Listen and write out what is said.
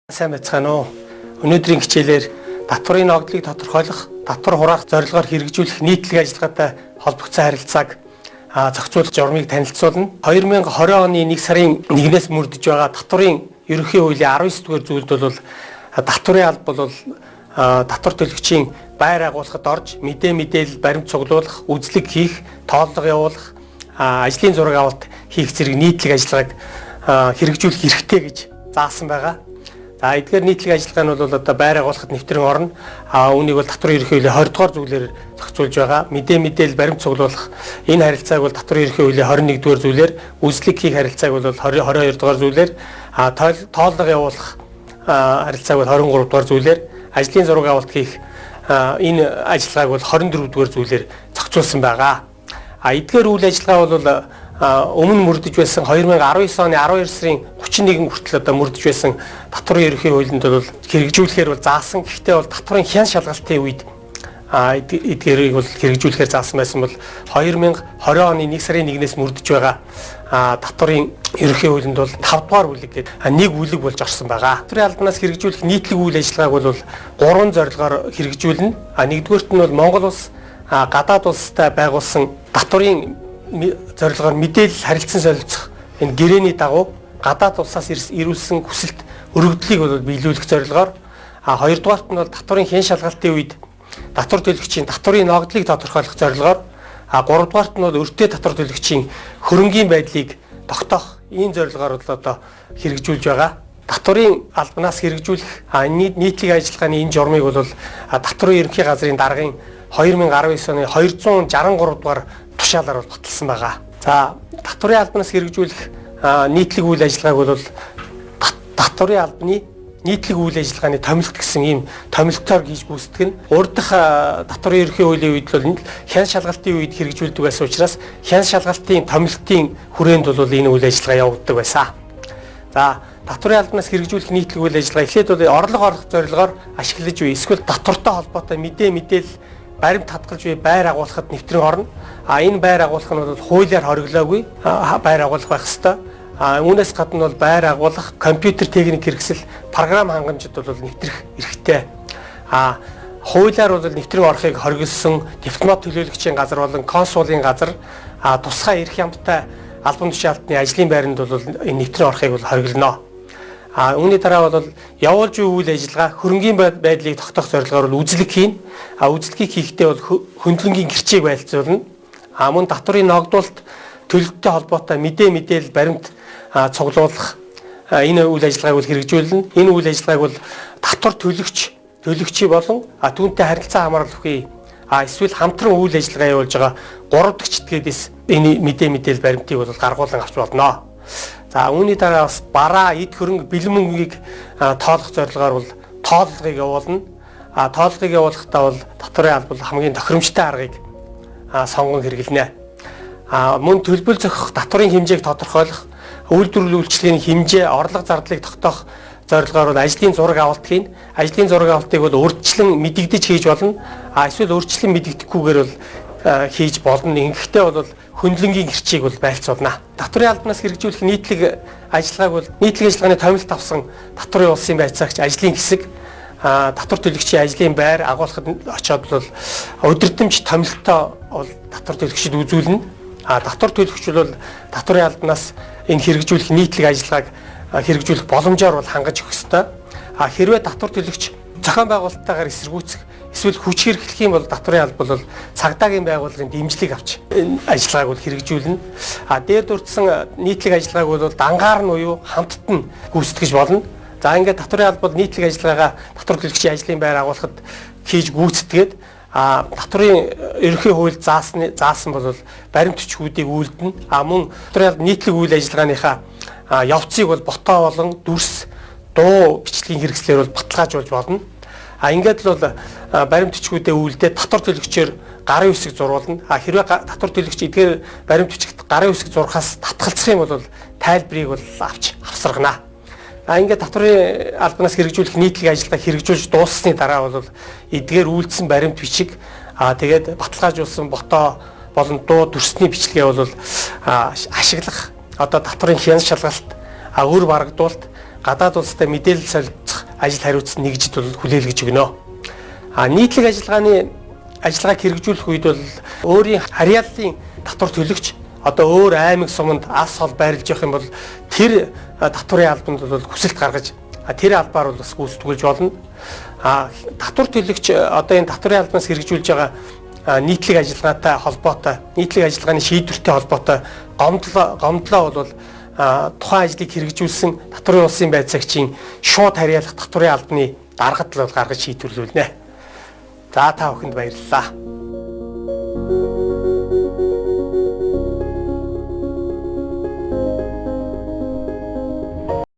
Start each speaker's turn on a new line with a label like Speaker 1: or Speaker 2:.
Speaker 1: Сайн байцгаана уу. Өнөөдрийн хичээлээр татварын ногдлыг тодорхойлох, татвар хураах зорилгоор хэрэгжүүлэх нийтлэг ажиллагаатай холбогдсон харилцааг зохицуулах журмыг танилцуулна. 2020 оны 1 сарын 1-ээс мөрдөж байгаа татварын ерөнхий хуулийн 19 дугаар зүйлд бол татварын алба бол татвар төлөгчийн байр агуулгад орж мэдээлэл баримт цуглуулах, үзлэг хийх, тооллого явуулах, ажлын зураг авалт хийх зэрэг нийтлэг ажиллагааг хэрэгжүүлэх эрхтэй гэж заасан байгаа. За эдгээр нийтлэг ажиллагаа нь бол одоо байр агуулгад нэвтрэн орно. Үүнийг бол татварын ерөнхий хуулийн 20 дугаар зүйлээр зохицуулж байгаа. Мэдээлэл баримт цуглуулах энэ харилцааг бол татварын ерөнхий хуулийн 21 дугаар зүйлээр, үзлэг хийх харилцааг бол 22 дугаар зүйлээр, тооллого явуулах харилцааг бол 23 дугаар зүйлээр, ажлын зураг авалт хийх энэ ажиллагааг бол 24 дугаар зүйлээр зохицуулсан байгаа. Эдгээр үйл ажиллагаа бол өмнө мөрдөж байсан 2019 оны 12 сарын 31 хүртэл одоо мөрдөж байсан татварын ерөнхий хуулинд бол хэрэгжүүлэхээр бол заасан. Гэхдээ бол татварын хян шалгалтын үед эдгээрийг бол хэрэгжүүлэхээр заасан байсан бол 2020 оны 1 сарын 1-ээс мөрдөж байгаа татварын ерөнхий хуулинд бол 5 дугаар бүлэг гэдэг нэг бүлэг болж орсон байгаа. Татварын албанаас хэрэгжүүлэх нийтлэг үйл ажиллагааг бол 3 зорилгоор хэрэгжүүлнэ. Нэгдүгээрт нь бол Монгол улс гадаад улстай байгуулсан татварын зорилгоор мэдээлэл харилцан солилцох энэ гэрээний дагуу гадаад улсаас ирүүлсэн хүсэлт өргөдлийг бол биелүүлэх зорилгоор, хоёрдугаарт нь бол татварын хян шалгалтын үед татвар төлөгчийн татварын ногдлыг тодорхойлох зорилгоор, гуравдугаарт нь бол өртөө татвар төлөгчийн хөрөнгийн байдлыг тогтоох ийм зорилгоор бол одоо хэрэгжүүлж байгаа. Татварын албанаас хэрэгжүүлэх нийтлэг ажиллагааны энэ журмыг бол татварын ерөнхий газрын даргын 2019 оны 263 дугаар тушаалаар бол баталсан байгаа. За татварын албанаас хэрэгжүүлэх нийтлэг үйл ажиллагааг бол татварын албаны нийтлэг үйл ажиллагааны томилт гэсэн ийм томилтоор хийж гүйцэтгэх нь урд дахь татварын ерөнхий хуулийн үед бол хян шалгалтын үед хэрэгжүүлдэг байсан учраас хян шалгалтын томилтын хүрээнд бол энэ үйл ажиллагаа явагддаг байсан. За татварын албанаас хэрэгжүүлэх нийтлэг үйл ажиллагаа эхлээд бол орлого олох зорилгоор ашиглаж буй эсвэл татвартай холбоотой мэдээлэл баримт хадгалж буй байр агуулгад нэвтрэн орно. Энэ байр агуулга нь бол хуулиар хориглоогүй байр агуулга байх ёстой. Үүнээс гадна бол байр агуулгах, компьютер техник хэрэгсэл, програм хангамжид бол нэвтрэх эрхтэй. Хуулиар бол нэвтрэн орохыг хориглосон дипломат төлөөлөгчийн газар болон консулын газар тусгай эрх ямтай албан тушаалтны ажлын байранд бол энэ нэвтрэн орохыг бол хориглоно. Үүний дараа бол явуулж буй үйл ажиллагаа хөрөнгийн байдлыг тогтоох зорилгоор бол үзлэг хийн. Үзлэгийг хийхдээ бол хөндлөнгийн гэрчийг байлцуулна. Мөн татварын ногдуулалт төлөлттэй холбоотой мэдээлэл баримт цуглуулах энэ үйл ажиллагааг бол хэрэгжүүлнэ. Энэ үйл ажиллагааг бол татвар төлөгчий болон түүнтэй харилцаа хамгаалах үе эсвэл хамтран үйл ажиллагаа явуулж байгаа 3 дахь читгэдээс энэ мэдээлэл баримтыг бол гаргуулan авч болно. За үүний дараа бас бараа, эд хөрөнгө, бэлэн мөнгийг тоолох зорилгоор бол тооллогыг явуулна. Тооллогыг явуулахдаа бол татварын алба хамгийн тохиромжтой аргыг сонгон хэрэглэнэ. Мөн төлбөл зохих татварын хэмжээг тодорхойлох, үйлдвэрлэлийн үйлчлэгийн хэмжээ, орлого зардлыг тогтоох зорилгоор бол ажлын зураг авалт хийн. Ажлын зураг авалтыг бол урьдчилан мэдэгдэж хийж болно. Эсвэл урьдчилан мэдэгдэхгүйгээр бол хийж болно. Ингэхдээ бол хөндлөнгийн гэрчийг бол байлцуулна. Татварын албанаас хэрэгжүүлэх нийтлэг ажиллагааг бол нийтлэг ажиллагааны томилт авсан татварын улсын байцаагч ажлын хэсэг татвар төлөгчийн ажлын байр агуулгад очиод бол удирдамж томилтоо бол татвар төлөгчид үзүүлнэ. Татвар төлөгч бол татварын албанаас энэ хэрэгжүүлэх нийтлэг ажиллагааг хэрэгжүүлэх боломжоор бол хангаж өгөх ёстой. Хэрвээ татвар төлөгч зохион байгуулалттайгаар эсэргүүцэх эсвэл хүч хэрэглэх юм бол татварын алба бол цагдаагийн байгууллагын дэмжлэг авч энэ ажиллагааг бол хэрэгжүүлнэ. Дээр дурдсан нийтлэг ажиллагааг бол дангаар нь буюу хамтд нь гүйцэтгэж болно. За ингээд татварын алба бол нийтлэг ажиллагаагаа татвар төлөгчийн ажлын байр агуулгад хийж гүйцэтгээд татварын ерөнхий хууль заасан бол баримт бичгүүдийг үйлдэнэ. Мөн татварын алба нийтлэг үйл ажиллагааныхаа явцыг бол ботоо болон дүрс, дуу бичлэгийн хэрэгслээр бол баталгаажуулж болно. Ингээд л бол баримт бичгүүдэд үйлдээд татвар төлөгчөөр гарын үсэг зурвална. Хэрвээ татвар төлөгч эдгээр баримт бичигт гарын үсэг зурхаас татгалзах юм бол тайлбарыг бол авч авсаргана. Ингээд татварын албанаас хэрэгжүүлэх нийтлэг ажиллагааг хэрэгжүүлж дууссаны дараа бол эдгээр үйлдсэн баримт бичиг тэгээд баталгаажуулсан ботоо болон дуу дүрсний бичлэгээ бол ашиглах одоо татварын хян шалгалт, өр барагдуулалт, гадаад улстай мэдээлэл солилцох ажил хариуцсан нэгжид бол хүлээлгэж өгнө. Нийтлэг ажиллагааг хэрэгжүүлэх үед бол өөрийн харьяаллын татвар төлөгч одоо өөр аймаг суманд ас хол байрлаж явах юм бол тэр татварын албанд бол хүсэлт гаргаж тэр албаар бол бас гүйцэтгүүлж болно. Татвар төлөгч одоо энэ татварын албаас хэрэгжүүлж байгаа нийтлэг ажиллагаатай холбоотой, нийтлэг ажиллагааны шийдвэртэй холбоотой гомдлоо бол тухайн ажлыг хэрэгжүүлсэн татварын улсын байцаагчийн шууд харьяалах татварын албаны даргад л гаргаж шийдвэрлүүлнэ. За та бүхэнд баярлалаа.